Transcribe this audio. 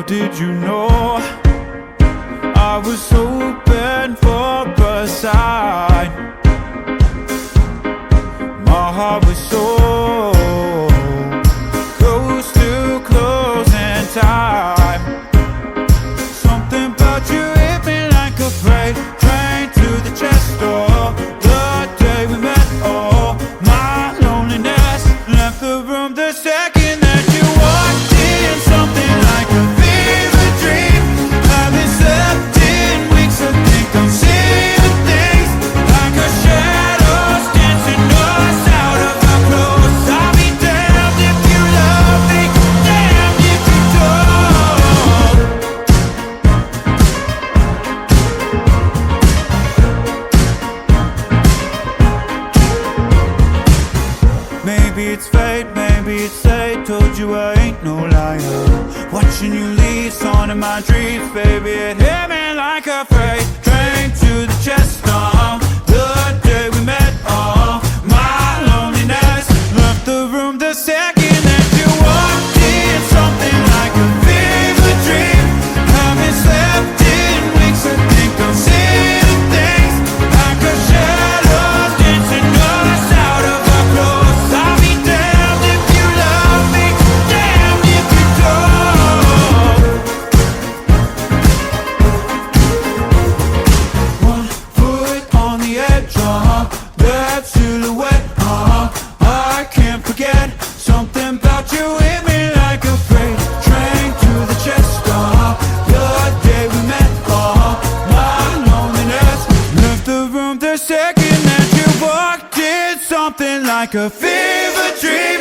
did you know I was hoping for a sign? My heart was so close to closing time. Something about you hit me like a freight train to the chest door. The day we met, oh, my loneliness left the room the second that you walked in. Something like a fever dream. Haven't slept in weeks, I think I'm seeing things like a shadows dancing us out of our clothes. I'll be damned if you love me, damned if you don't. Maybe it's fate, maybe it's fate. Told you I ain't no liar. Watching you leave, song in my dreams, baby. It hit me like a freight train to the chest. The day we met, oh, my loneliness left the room the second that you walked in. Something like a fever dream. Haven't slept in weeks, I think I'm seeing things like a shadow dancing us out of our clothes. I'll be damned if you love me, damned if you don't. One foot on the edge, that silhouette, I can't forget. Something about you hit me like a freight train to the chest. The day we met, my loneliness left the room the second that you walked in. Something like a fever dream.